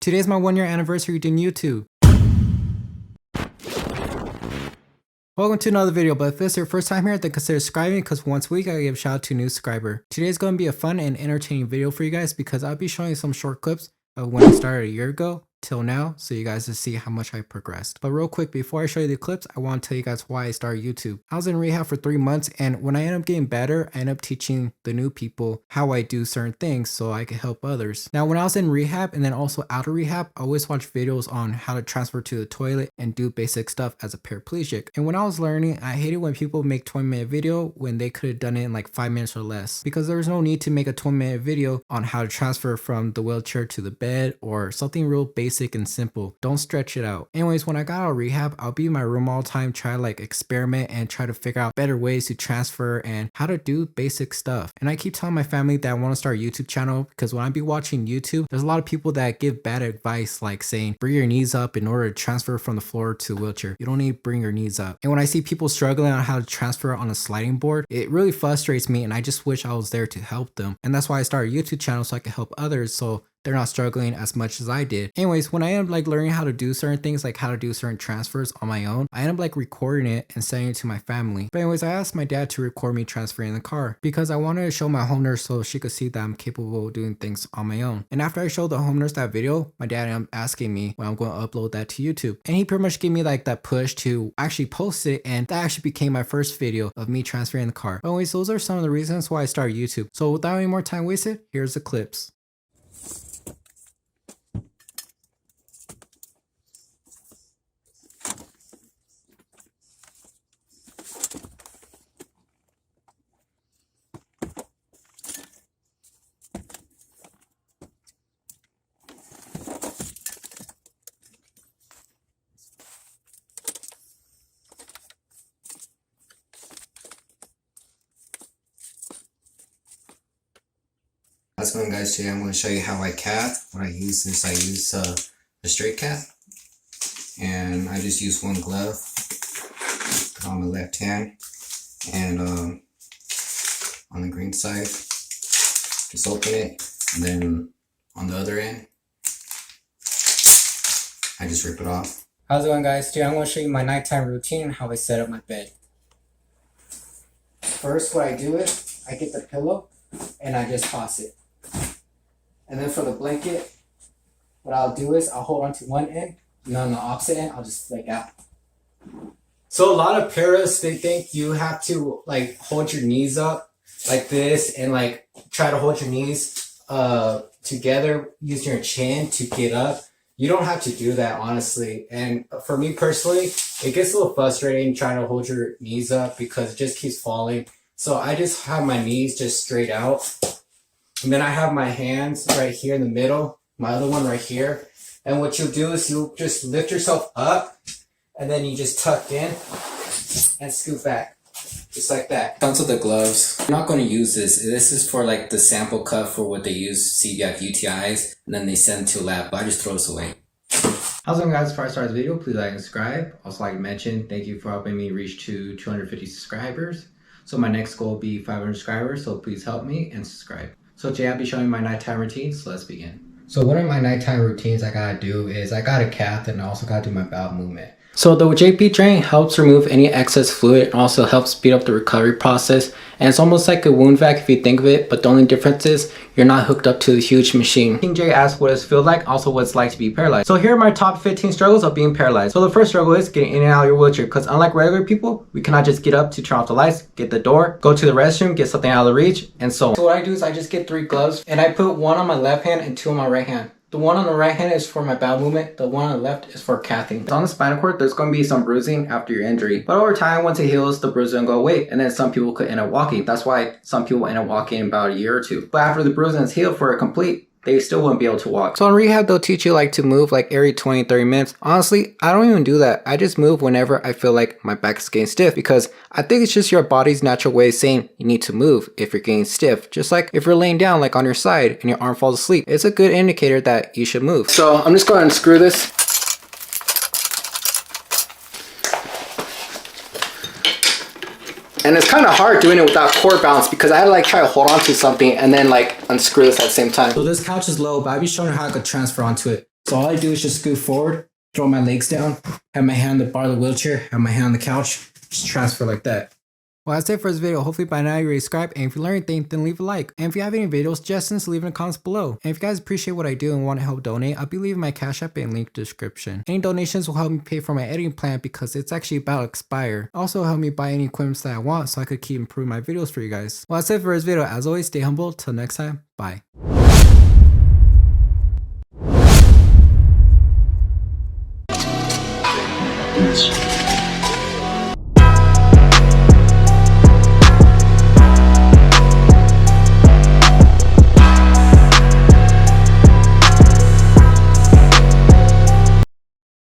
Today's my 1 year anniversary doing YouTube. Welcome to another video, but if this is your first time here, then consider subscribing because once a week I give a shout out to a new subscriber. Today's going to be a fun and entertaining video for you guys because I'll be showing you some short clips of when I started a year ago till now, so you guys will see how much I progressed. But real quick, before I show you the clips, I want to tell you guys why I started YouTube. I was in rehab for 3 months, and when I ended up getting better, I ended up teaching the new people how I do certain things so I could help others. Now, when I was in rehab and then also out of rehab, I always watched videos on how to transfer to the toilet and do basic stuff as a paraplegic. And when I was learning, I hated when people make 20-minute video when they could have done it in like 5 minutes or less, because there was no need to make a 20-minute video on how to transfer from the wheelchair to the bed or something real basic and simple. Don't stretch it out. Anyways, when I got out of rehab, I'll be in my room all the time, try to like experiment and try to figure out better ways to transfer and how to do basic stuff. And I keep telling my family that I want to start a YouTube channel because when I be watching YouTube, there's a lot of people that give bad advice, like saying bring your knees up in order to transfer from the floor to the wheelchair. You don't need to bring your knees up. And when I see people struggling on how to transfer on a sliding board, it really frustrates me, and I just wish I was there to help them. And that's why I started a YouTube channel, so I can help others so they're not struggling as much as I did. Anyways, when I ended up like learning how to do certain things, like how to do certain transfers on my own, I ended up like recording it and sending it to my family. But anyways, I asked my dad to record me transferring the car because I wanted to show my home nurse so she could see that I'm capable of doing things on my own. And after I showed the home nurse that video, my dad ended up asking me when I'm going to upload that to YouTube. And he pretty much gave me like that push to actually post it, and that actually became my first video of me transferring the car. But anyways, those are some of the reasons why I started YouTube. So without any more time wasted, here's the clips. How's it going, guys? Today I'm going to show you how I cat. What I use is I use a straight cat, and I just use one glove on the left hand, and on the green side just open it, and then on the other end I just rip it off. How's it going, guys? Today I'm going to show you my nighttime routine and how I set up my bed. First, what I do is I get the pillow and I just toss it. And then for the blanket, what I'll do is I'll hold on to one end, and on the opposite end, I'll just flick out. So a lot of paras, they think you have to like hold your knees up like this and like try to hold your knees together using your chin to get up. You don't have to do that, honestly. And for me personally, it gets a little frustrating trying to hold your knees up because it just keeps falling. So I just have my knees just straight out. And then I have my hands right here in the middle, my other one right here. And what you'll do is you'll just lift yourself up, and then you just tuck in and scoot back, just like that. Comes with the gloves. I'm not going to use this. This is for like the sample cut for what they use to see if you have UTIs, and then they send to a lab, but I just throw this away. How's it going, guys? Before I start this video, please like and subscribe. Also, like to mention, thank you for helping me reach to 250 subscribers. So my next goal will be 500 subscribers, so please help me and subscribe. So today I'll be showing my nighttime routine, so let's begin. So one of my nighttime routines I gotta do is I gotta cath, and I also gotta do my bowel movement. So the JP drain helps remove any excess fluid and also helps speed up the recovery process. And it's almost like a wound vac if you think of it, but the only difference is you're not hooked up to the huge machine. King J asked what it feels like, also what it's like to be paralyzed. So here are my top 15 struggles of being paralyzed. So the first struggle is getting in and out of your wheelchair, because unlike regular people, we cannot just get up to turn off the lights, get the door, go to the restroom, get something out of the reach, and so on. So what I do is I just get 3 gloves, and I put 1 on my left hand and 2 on my right hand. The one on the right hand is for my bowel movement. The one on the left is for cathing. On the spinal cord, there's going to be some bruising after your injury. But over time, once it heals, the bruising will go away. And then some people could end up walking. That's why some people end up walking in about a year or 2. But after the bruising is healed for a complete, they still wouldn't be able to walk. So in rehab, they'll teach you like to move like every 20-30 minutes. Honestly, I don't even do that. I just move whenever I feel like my back is getting stiff, because I think it's just your body's natural way of saying you need to move if you're getting stiff. Just like if you're laying down like on your side and your arm falls asleep, it's a good indicator that you should move. So I'm just going to unscrew this. And it's kind of hard doing it without core balance because I had to like try to hold on to something and then like unscrew this at the same time. So this couch is low, but I'll be showing you how I could transfer onto it. So all I do is just scoot forward, throw my legs down, have my hand on the bar of the wheelchair, have my hand on the couch, just transfer like that. Well, that's it for this video. Hopefully by now you're subscribed, and if you learned anything, then leave a like. And if you have any video suggestions, leave in the comments below. And if you guys appreciate what I do and want to help donate, I'll be leaving my Cash App in link description. Any donations will help me pay for my editing plan because it's actually about to expire. Also help me buy any equipment that I want so I could keep improving my videos for you guys. Well, that's it for this video. As always, stay humble. Till next time, bye. Yes.